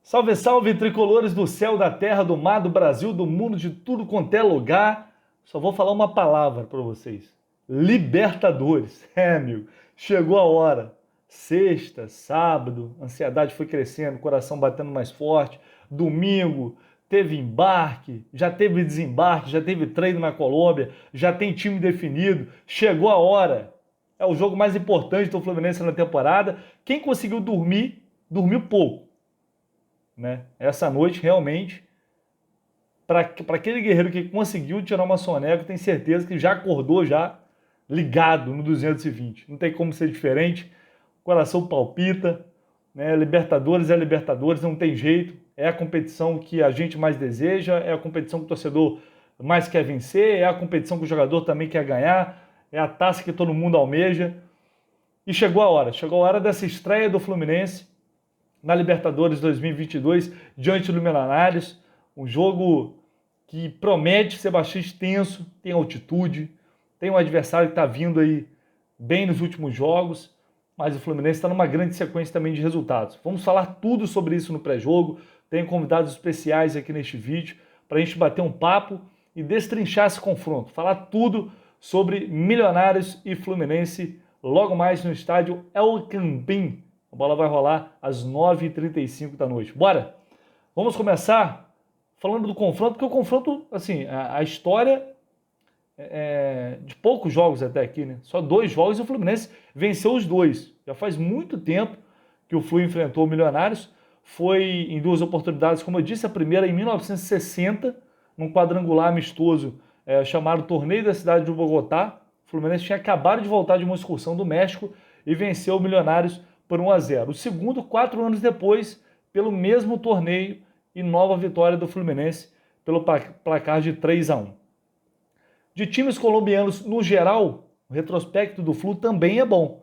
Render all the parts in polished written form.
Salve, salve, tricolores do céu, da terra, do mar, do Brasil, do mundo, de tudo quanto é lugar. Só vou falar uma palavra para vocês. Libertadores. É, amigo, chegou a hora. Sexta, sábado, a ansiedade foi crescendo, coração batendo mais forte. Domingo, teve embarque, já teve desembarque, já teve treino na Colômbia, já tem time definido. Chegou a hora. É o jogo mais importante do Fluminense na temporada. Quem conseguiu dormir, dormiu pouco, né? Essa noite, realmente, para aquele guerreiro que conseguiu tirar uma soneca, tem certeza que já acordou já ligado no 220. Não tem como ser diferente. O coração palpita, né? Libertadores é Libertadores, não tem jeito. É a competição que a gente mais deseja, é a competição que o torcedor mais quer vencer, é a competição que o jogador também quer ganhar, é a taça que todo mundo almeja. E chegou a hora dessa estreia do Fluminense na Libertadores 2022, diante do Milionários, um jogo que promete ser bastante tenso, tem altitude, tem um adversário que está vindo aí bem nos últimos jogos, mas o Fluminense está numa grande sequência também de resultados. Vamos falar tudo sobre isso no pré-jogo, tenho convidados especiais aqui neste vídeo para a gente bater um papo e destrinchar esse confronto, falar tudo sobre Milionários e Fluminense logo mais no estádio El Campín. A bola vai rolar às 9h35 da noite. Bora! Vamos começar falando do confronto, porque o confronto, assim, a história de poucos jogos até aqui, né? Só 2 jogos e o Fluminense venceu os 2. Já faz muito tempo que o Flu enfrentou o Milionários. Foi em 2 oportunidades, como eu disse, a primeira em 1960, num quadrangular amistoso chamado Torneio da Cidade de Bogotá. O Fluminense tinha acabado de voltar de uma excursão do México e venceu o Milionários por 1-0. O segundo, 4 anos depois, pelo mesmo torneio e nova vitória do Fluminense pelo placar de 3-1. De times colombianos no geral, o retrospecto do Flu também é bom,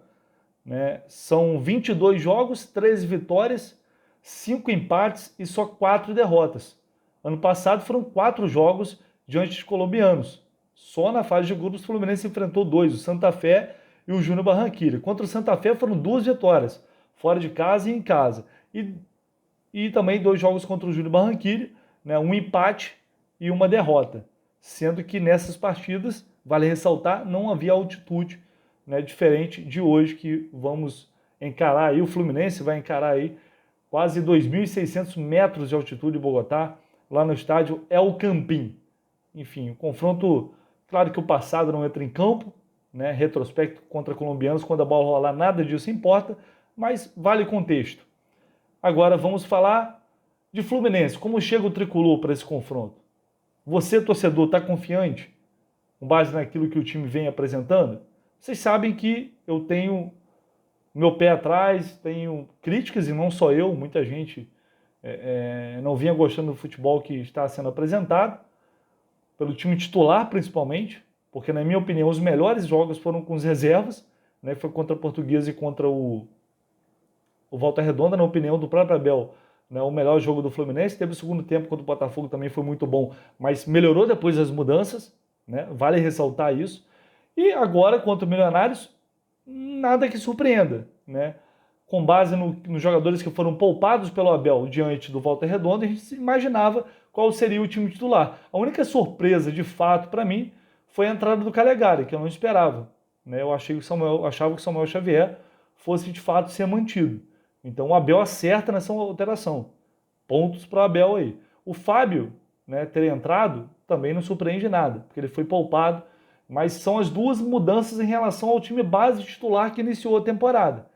né? São 22 jogos, 13 vitórias, 5 empates e só 4 derrotas. Ano passado foram 4 jogos diante de colombianos. Só na fase de grupos o Fluminense enfrentou 2, o Santa Fé e o Júnior Barranquilla. Contra o Santa Fé foram 2 vitórias, fora de casa e em casa. E também 2 jogos contra o Júnior Barranquilla, né, um empate e uma derrota. Sendo que nessas partidas, vale ressaltar, não havia altitude, né, diferente de hoje, que vamos encarar aí, o Fluminense vai encarar aí quase 2.600 metros de altitude em Bogotá, lá no estádio El Campín. Enfim, o confronto, claro que o passado não entra em campo, né? Retrospecto contra colombianos, quando a bola rolar, nada disso importa, mas vale o contexto. Agora vamos falar de Fluminense. Como chega o tricolor para esse confronto? Você, torcedor, está confiante com base naquilo que o time vem apresentando? Vocês sabem que eu tenho meu pé atrás, tenho críticas, e não só eu, muita gente não vinha gostando do futebol que está sendo apresentado, pelo time titular principalmente, porque na minha opinião os melhores jogos foram com as reservas, né? Foi contra a Portuguesa e contra o Volta Redonda, na opinião do próprio Abel, né? O melhor jogo do Fluminense. Teve o segundo tempo contra o Botafogo, também foi muito bom, mas melhorou depois das mudanças, né? Vale ressaltar isso. E agora, contra o Milionários, nada que surpreenda, né? Com base nos jogadores que foram poupados pelo Abel diante do Volta Redonda, a gente se imaginava qual seria o time titular. A única surpresa, de fato, para mim, foi a entrada do Calegari, que eu não esperava, né? Eu achava que o Samuel Xavier fosse, de fato, ser mantido. Então, o Abel acerta nessa alteração. Pontos para o Abel aí. O Fábio, né, ter entrado também não surpreende nada, porque ele foi poupado, mas são as 2 mudanças em relação ao time base titular que iniciou a temporada,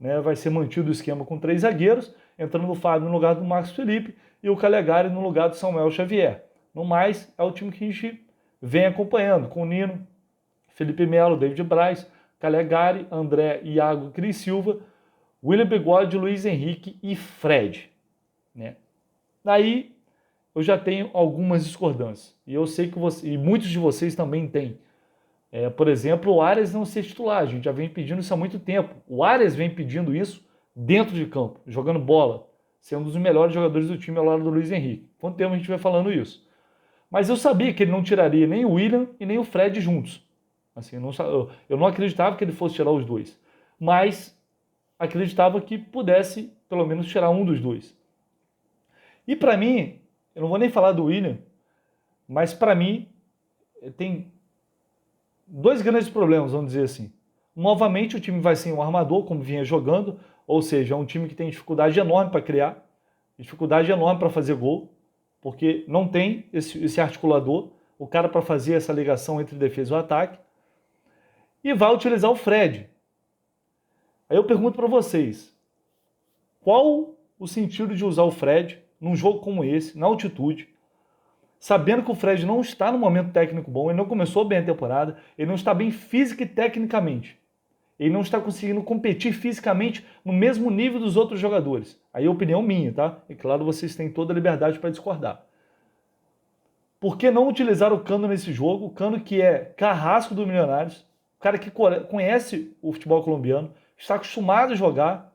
né? Vai ser mantido o esquema com 3 zagueiros, entrando o Fábio no lugar do Marcos Felipe e o Calegari no lugar do Samuel Xavier. No mais, é o time que a gente vem acompanhando, com o Nino, Felipe Melo, David Braz, Calegari, André, Iago, Cris Silva, William Bigode, Luiz Henrique e Fred, né? Daí eu já tenho algumas discordâncias, e eu sei que e muitos de vocês também têm. Por exemplo, o Arias não ser titular, a gente já vem pedindo isso há muito tempo. O Arias vem pedindo isso dentro de campo, jogando bola, sendo um dos melhores jogadores do time ao lado do Luiz Henrique. Quanto tempo a gente vai falando isso? Mas eu sabia que ele não tiraria nem o William e nem o Fred juntos. Assim, eu não acreditava que ele fosse tirar os 2, mas acreditava que pudesse pelo menos tirar um dos 2. E para mim, eu não vou nem falar do William, mas para mim tem dois grandes problemas, vamos dizer assim. Novamente o time vai sem um armador, como vinha jogando, ou seja, é um time que tem dificuldade enorme para criar, dificuldade enorme para fazer gol, porque não tem esse articulador, o cara para fazer essa ligação entre defesa e o ataque, e vai utilizar o Fred. Aí eu pergunto para vocês, qual o sentido de usar o Fred num jogo como esse, na altitude, sabendo que o Fred não está no momento técnico bom, ele não começou bem a temporada, ele não está bem física e tecnicamente. Ele não está conseguindo competir fisicamente no mesmo nível dos outros jogadores. Aí é opinião minha, tá? E claro, vocês têm toda a liberdade para discordar. Por que não utilizar o Cano nesse jogo? O Cano que é carrasco do Milionários, o cara que conhece o futebol colombiano, está acostumado a jogar,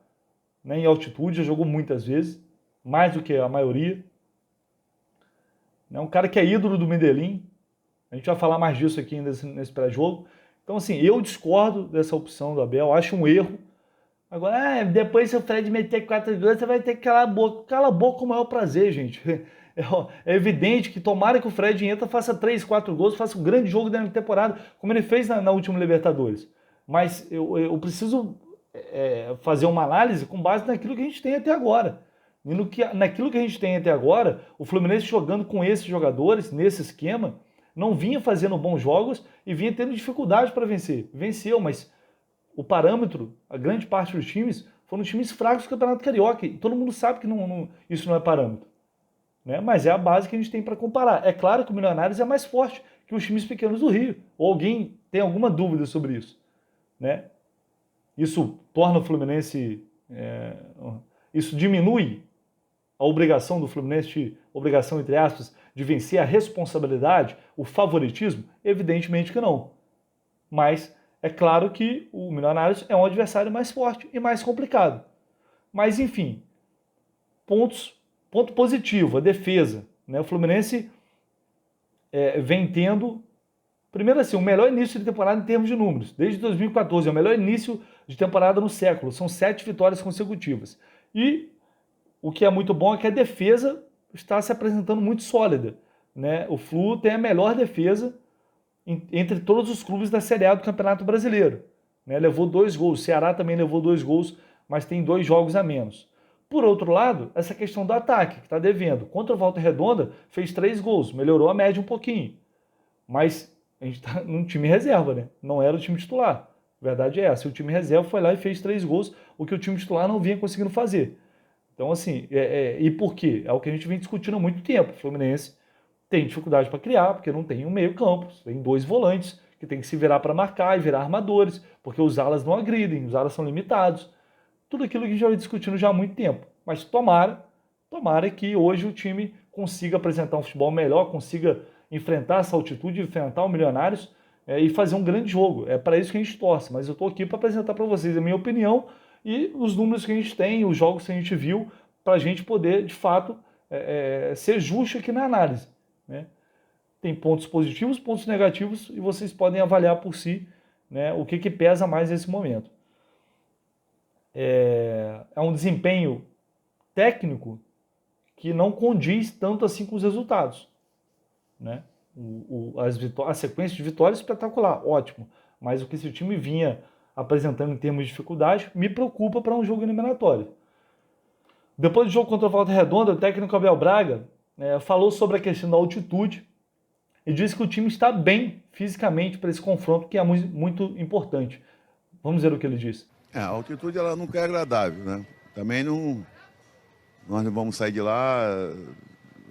né, em altitude, já jogou muitas vezes, mais do que a maioria. É um cara que é ídolo do Medellín. A gente vai falar mais disso aqui nesse pré-jogo. Então, assim, eu discordo dessa opção do Abel, acho um erro. Agora, depois se o Fred meter 4 gols, você vai ter que calar a boca. Cala a boca com o maior prazer, gente. É evidente que tomara que o Fred entra, faça 3, 4 gols, faça um grande jogo dentro da temporada, como ele fez na última Libertadores. Mas eu preciso fazer uma análise com base naquilo que a gente tem até agora. E naquilo que a gente tem até agora, o Fluminense jogando com esses jogadores, nesse esquema, não vinha fazendo bons jogos e vinha tendo dificuldade para vencer. Venceu, mas o parâmetro, a grande parte dos times, foram times fracos do Campeonato Carioca. E todo mundo sabe que isso não é parâmetro. Né? Mas é a base que a gente tem para comparar. É claro que o Milionários é mais forte que os times pequenos do Rio. Ou alguém tem alguma dúvida sobre isso? Né? Isso torna o Fluminense... isso diminui a obrigação do Fluminense, obrigação entre aspas, de vencer, a responsabilidade, o favoritismo? Evidentemente que não. Mas é claro que o Milionários é um adversário mais forte e mais complicado. Mas enfim, ponto positivo, a defesa. Né? O Fluminense vem tendo, primeiro assim, o melhor início de temporada em termos de números. Desde 2014, é o melhor início de temporada no século. São 7 vitórias consecutivas. E o que é muito bom é que a defesa está se apresentando muito sólida. Né? O Flu tem a melhor defesa entre todos os clubes da Série A do Campeonato Brasileiro. Né? Levou 2 gols. O Ceará também levou 2 gols, mas tem 2 jogos a menos. Por outro lado, essa questão do ataque, que está devendo. Contra o Volta Redonda, fez 3 gols, melhorou a média um pouquinho. Mas a gente está num time reserva, né? Não era o time titular. A verdade é essa. O time reserva foi lá e fez 3 gols, o que o time titular não vinha conseguindo fazer. Então, assim, e por quê? É o que a gente vem discutindo há muito tempo. O Fluminense tem dificuldade para criar, porque não tem um meio-campo. Tem 2 volantes que tem que se virar para marcar e virar armadores, porque os alas não agridem, os alas são limitados. Tudo aquilo que a gente já vem discutindo já há muito tempo. Mas tomara que hoje o time consiga apresentar um futebol melhor, consiga enfrentar essa altitude, enfrentar o Milionários e fazer um grande jogo. É para isso que a gente torce. Mas eu estou aqui para apresentar para vocês a minha opinião e os números que a gente tem, os jogos que a gente viu, para a gente poder, de fato, ser justo aqui na análise. Né? Tem pontos positivos, pontos negativos, e vocês podem avaliar por si, né, o que pesa mais nesse momento. É um desempenho técnico que não condiz tanto assim com os resultados. Né? A sequência de vitórias é espetacular, ótimo. Mas o que esse time vinha apresentando em termos de dificuldade me preocupa para um jogo eliminatório. Depois do jogo contra o Volta Redonda, o técnico Abel Braga falou sobre a questão da altitude e disse que o time está bem fisicamente para esse confronto, que é muito importante. Vamos ver o que ele disse. A altitude ela nunca é agradável, né? Também nós não vamos sair de lá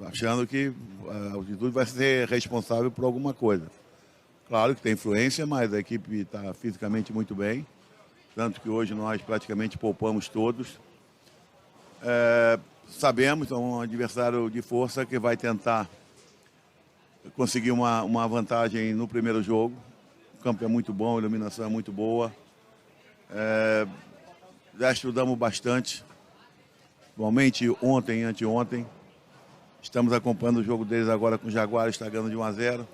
achando que a altitude vai ser responsável por alguma coisa. Claro que tem influência, mas a equipe está fisicamente muito bem, tanto que hoje nós praticamente poupamos todos. Sabemos, é um adversário de força que vai tentar conseguir uma vantagem no primeiro jogo. O campo é muito bom, a iluminação é muito boa. Já estudamos bastante, igualmente ontem e anteontem. Estamos acompanhando o jogo deles agora com o Jaguares, está ganhando de 1-0.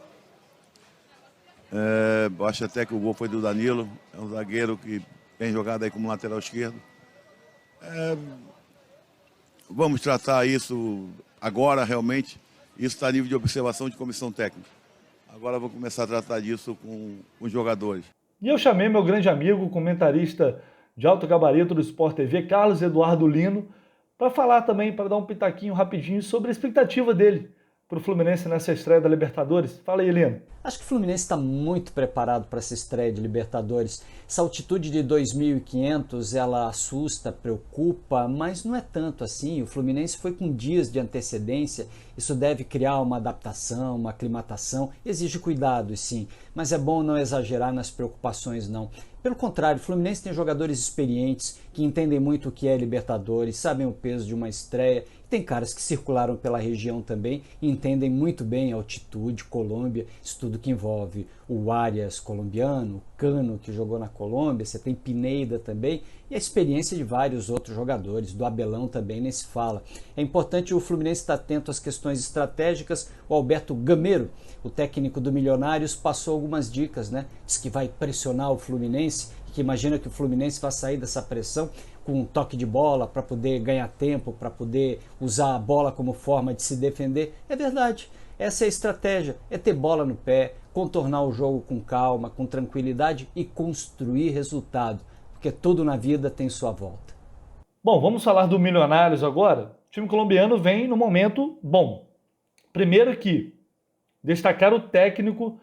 Eu acho até que o gol foi do Danilo, é um zagueiro que tem jogado aí como lateral esquerdo. Vamos tratar isso agora, realmente, isso está a nível de observação de comissão técnica. Agora eu vou começar a tratar disso com os jogadores. E eu chamei meu grande amigo, comentarista de alto gabarito do Sport TV, Carlos Eduardo Lino, para falar também, para dar um pitaquinho rapidinho sobre a expectativa dele para o Fluminense nessa estreia da Libertadores. Fala aí, Lino. Acho que o Fluminense está muito preparado para essa estreia de Libertadores. Essa altitude de 2.500, ela assusta, preocupa, mas não é tanto assim. O Fluminense foi com dias de antecedência. Isso deve criar uma adaptação, uma aclimatação. Exige cuidado, sim, mas é bom não exagerar nas preocupações, não. Pelo contrário, o Fluminense tem jogadores experientes que entendem muito o que é Libertadores, sabem o peso de uma estreia. Tem caras que circularam pela região também e entendem muito bem a altitude, Colômbia, isso tudo que envolve o Arias colombiano, o Cano que jogou na Colômbia, você tem Pineda também e a experiência de vários outros jogadores, do Abelão também nem se fala. É importante o Fluminense estar atento às questões estratégicas. O Alberto Gamero, o técnico do Milionários, passou algumas dicas, né? Diz que vai pressionar o Fluminense, que imagina que o Fluminense vai sair dessa pressão com um toque de bola para poder ganhar tempo, para poder usar a bola como forma de se defender. É verdade, essa é a estratégia, é ter bola no pé, contornar o jogo com calma, com tranquilidade e construir resultado, porque tudo na vida tem sua volta. Bom, vamos falar do Milionários agora. O time colombiano vem no momento bom. Primeiro que destacar o técnico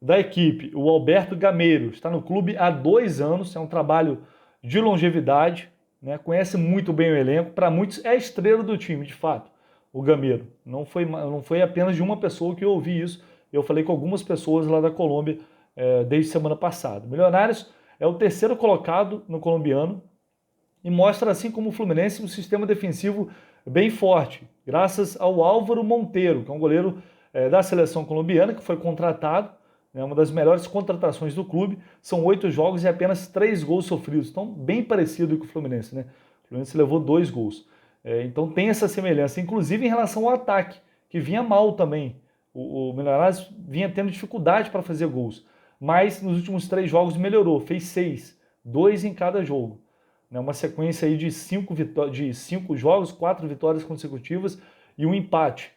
da equipe, o Alberto Gamero, está no clube há 2 anos, é um trabalho de longevidade, né? Conhece muito bem o elenco, para muitos é a estrela do time, de fato, o Gamero. Não foi apenas de uma pessoa que eu ouvi isso, eu falei com algumas pessoas lá da Colômbia desde semana passada. Milionários é o 3º colocado no colombiano e mostra, assim como o Fluminense, um sistema defensivo bem forte, graças ao Álvaro Monteiro, que é um goleiro da seleção colombiana, que foi contratado, uma das melhores contratações do clube. São 8 jogos e apenas 3 gols sofridos. Então, bem parecido com o Fluminense, né? O Fluminense levou 2 gols. Então, tem essa semelhança, inclusive em relação ao ataque, que vinha mal também. O Milionários vinha tendo dificuldade para fazer gols. Mas, nos últimos 3 jogos, melhorou. Fez 6. 2 em cada jogo. Uma sequência aí de 5 jogos, 4 vitórias consecutivas e um empate.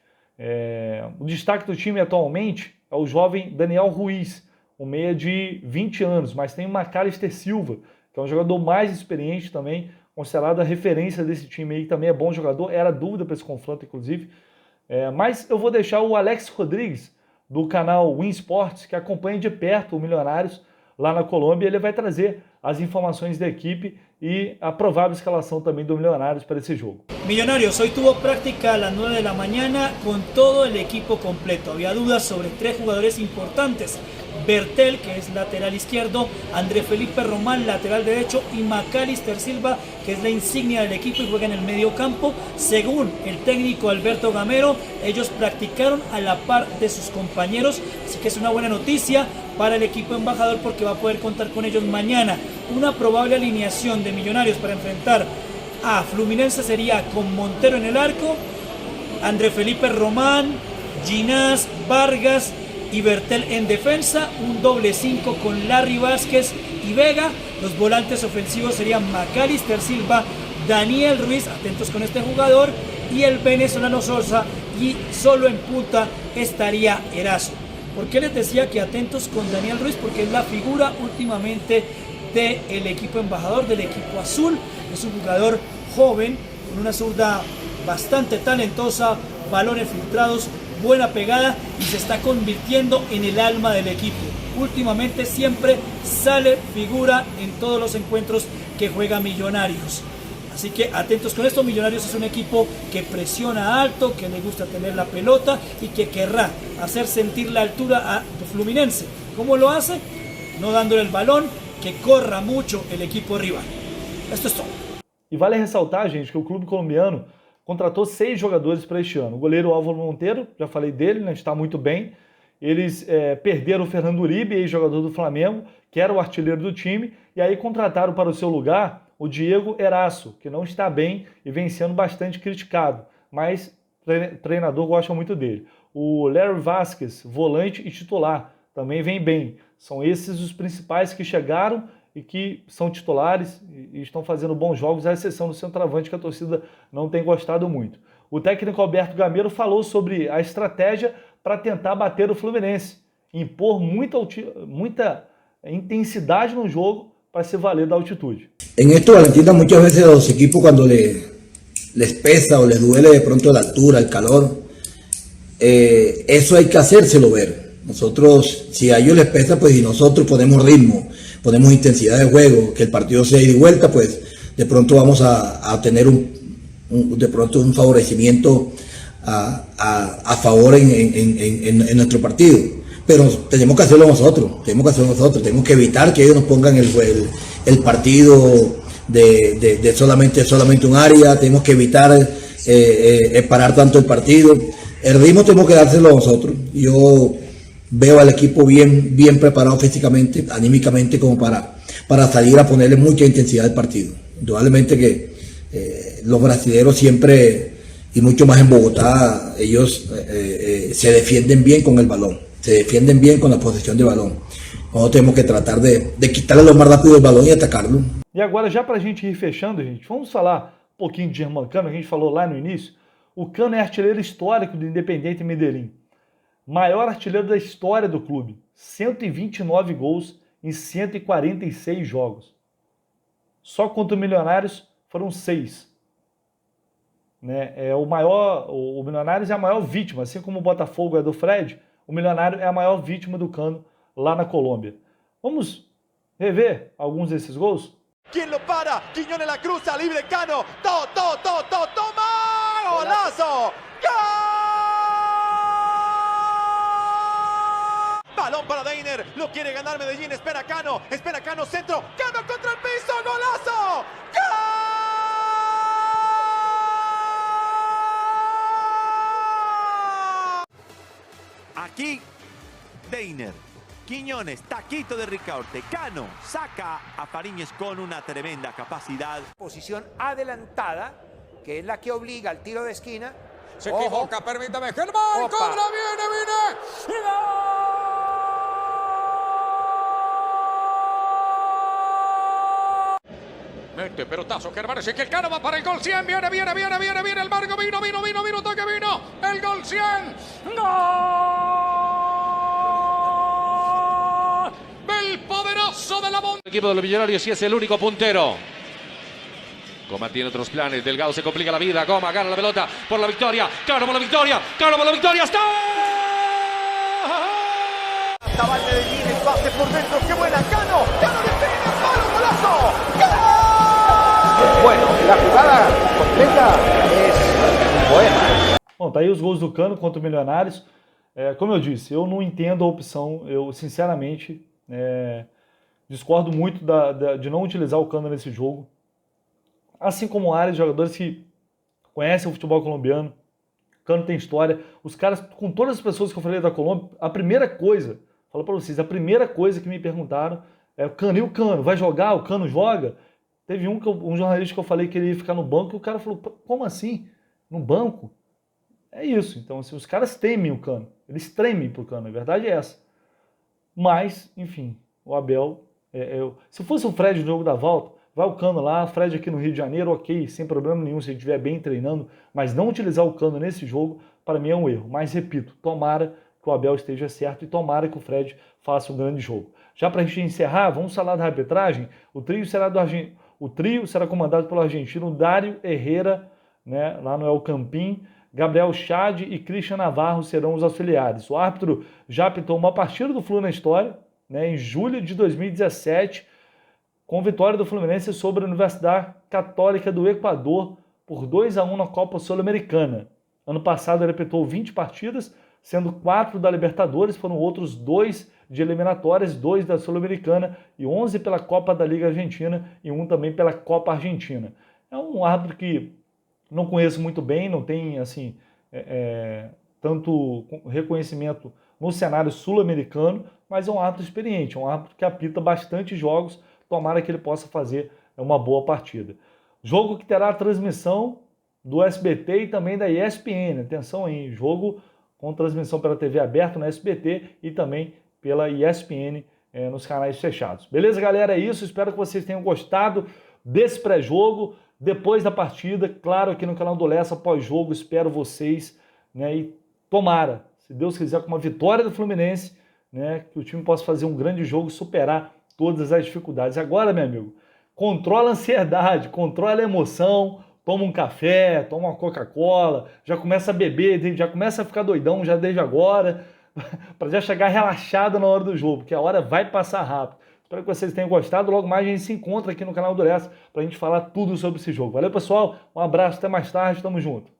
O destaque do time atualmente é o jovem Daniel Ruiz, um meia de 20 anos, mas tem o Macalister Silva, que é um jogador mais experiente também, considerado a referência desse time aí, também é bom jogador, era dúvida para esse confronto, inclusive. Mas eu vou deixar o Alex Rodrigues, do canal Win Sports, que acompanha de perto o Milionários lá na Colômbia, ele vai trazer as informações da equipe y a provável escalación también de Millonarios para ese juego. Millonarios hoy tuvo práctica a las 9 de la mañana con todo el equipo completo. Había dudas sobre 3 jugadores importantes. Bertel, que es lateral izquierdo, André Felipe Román, lateral derecho, y Macalister Silva, que es la insignia del equipo y juega en el medio campo. Según el técnico Alberto Gamero, ellos practicaron a la par de sus compañeros, así que es una buena noticia para el equipo embajador porque va a poder contar con ellos mañana. Una probable alineación de Millonarios para enfrentar a Fluminense sería con Montero en el arco, André Felipe Román, Ginás, Vargas y Bertel en defensa, un doble 5 con Larry Vázquez y Vega. Los volantes ofensivos serían Macalister Silva, Daniel Ruiz, atentos con este jugador, y el venezolano Sosa, y solo en punta estaría Erazo. ¿Por qué les decía que atentos con Daniel Ruiz? Porque es la figura últimamente del equipo embajador, del equipo azul. Es un jugador joven, con una zurda bastante talentosa, balones filtrados, buena pegada y se está convirtiendo en el alma del equipo. Últimamente siempre sale figura en todos los encuentros que juega Millonarios. Así que atentos con esto. Millonarios es un equipo que presiona alto, que le gusta tener la pelota y que querrá hacer sentir la altura a Fluminense. ¿Cómo lo hace? No dándole el balón, que corra mucho el equipo rival. Esto es todo. E vale ressaltar, gente, que o clube colombiano contratou 6 jogadores para este ano. O goleiro Álvaro Monteiro, já falei dele, né, está muito bem. Eles perderam o Fernando Uribe, ex-jogador do Flamengo, que era o artilheiro do time, e aí contrataram para o seu lugar o Diego Eraço, que não está bem e vem sendo bastante criticado, mas o treinador gosta muito dele. O Larry Vázquez, volante e titular, também vem bem. São esses os principais que chegaram e que são titulares e estão fazendo bons jogos, à exceção do centroavante, que a torcida não tem gostado muito. o técnico Alberto Gamero falou sobre a estratégia para tentar bater o Fluminense, impor muita intensidade no jogo para se valer da altitude. En esto, Valentina, muchas veces a los equipos cuando les pesa o les duele de pronto la altura, el calor, eso hay que hacérselo ver. Nosotros, si a ellos les pesa, pues si nosotros ponemos ritmo, ponemos intensidad de juego, que el partido sea ida y vuelta, pues de pronto vamos a tener de pronto un favorecimiento a favor en nuestro partido. Pero tenemos que hacerlo nosotros, tenemos que evitar que ellos nos pongan el partido de solamente un área, tenemos que evitar parar tanto el partido. El ritmo tenemos que dárselo a nosotros. Yo veo al equipo bien preparado físicamente, anímicamente, como para salir a ponerle mucha intensidad al partido. Indudablemente que los brasileños siempre, y mucho más en Bogotá, ellos se defienden bien con el balón, se defienden bien con la posesión de balón. Nosotros tenemos que tratar de quitarle lo más rápido el balón y atacarlo. E agora, já para a gente ir fechando, gente, vamos falar um pouquinho de Germán Cano, a gente falou lá no início. O Cano é artilheiro histórico do Independiente Medellín. Maior artilheiro da história do clube. 129 gols em 146 jogos. Só contra o Milionários foram 6. Né? O Milionários é a maior vítima, assim como o Botafogo é do Fred, o Milionário é a maior vítima do Cano lá na Colômbia. Vamos rever alguns desses gols? ¿Quién lo para? Quiñones la cruza, libre Cano. Toma. ¡Golazo! ¡Gol! Balón para Deiner, lo quiere ganar Medellín, espera Cano, centro, Cano contra el piso, ¡golazo! ¡Gol! Aquí, Deiner. Quiñones, taquito de Ricaurte, Cano saca a Fariñez con una tremenda capacidad. Posición adelantada, que es la que obliga al tiro de esquina. Se equivoca, permítame, Germán, Opa. cobra, viene, y ¡gol! Mete pelotazo, Germán, es que el Cano va para el gol 100, viene, el Marco, vino, toque, vino, el gol 100, ¡gol! El poderoso de la montaña. El equipo de los Millonarios sí es el único puntero. Goma tiene otros planes. Delgado se complica la vida. Goma gana la pelota por la victoria. Cano por la victoria. ¡Está! Cabal Medellín, el pase por dentro, qué buena, Cano define, palo, golazo, ¡gol! Bueno, la jugada completa es buena. Bom, tá aí os gols do Cano contra o Milionários. Como eu disse, eu não entendo a opção. Eu, sinceramente, discordo muito de não utilizar o Cano nesse jogo. Assim como áreas de jogadores que conhecem o futebol colombiano. O Cano tem história. Os caras, com todas as pessoas que eu falei da Colômbia, a primeira coisa que me perguntaram é: o Cano, e o Cano? Vai jogar? O Cano joga? Teve um jornalista que eu falei que ele ia ficar no banco e o cara falou: como assim? No banco? É isso. Então, assim, os caras temem o Cano. Eles tremem pro Cano. A verdade é essa. Mas, enfim, o Abel... se fosse o Fred no jogo da volta, vai o Cano lá, Fred aqui no Rio de Janeiro, ok, sem problema nenhum, se ele estiver bem treinando, mas não utilizar o Cano nesse jogo, para mim é um erro. Mas, repito, tomara que o Abel esteja certo e tomara que o Fred faça um grande jogo. Já para a gente encerrar, vamos falar da arbitragem. O trio será comandado pelo argentino Dario Herrera, né, lá no El Campín. Gabriel Chad e Christian Navarro serão os auxiliares. O árbitro já apitou uma partida do Flu na história, né, em julho de 2017, com vitória do Fluminense sobre a Universidade Católica do Equador por 2-1 na Copa Sul-Americana. Ano passado ele apitou 20 partidas, sendo 4 da Libertadores, foram outros 2 de eliminatórias, 2 da Sul-Americana e 11 pela Copa da Liga Argentina e 1 também pela Copa Argentina. É um árbitro que não conheço muito bem, não tem assim, tanto reconhecimento no cenário sul-americano, mas é um árbitro experiente, um árbitro que apita bastante jogos, tomara que ele possa fazer uma boa partida. Jogo que terá a transmissão do SBT e também da ESPN, atenção aí, jogo com transmissão pela TV aberta no SBT e também pela ESPN nos canais fechados. Beleza, galera? É isso, espero que vocês tenham gostado desse pré-jogo. depois da partida, claro, aqui no canal do Lessa, pós-jogo, espero vocês, né, e tomara, se Deus quiser, com uma vitória do Fluminense, né, que o time possa fazer um grande jogo e superar todas as dificuldades. Agora, meu amigo, controla a ansiedade, controla a emoção, toma um café, toma uma Coca-Cola, já começa a beber, já começa a ficar doidão já desde agora, para já chegar relaxado na hora do jogo, porque a hora vai passar rápido. Espero que vocês tenham gostado. Logo mais a gente se encontra aqui no canal do Lessa para a gente falar tudo sobre esse jogo. Valeu, pessoal. Um abraço, até mais tarde. Tamo junto.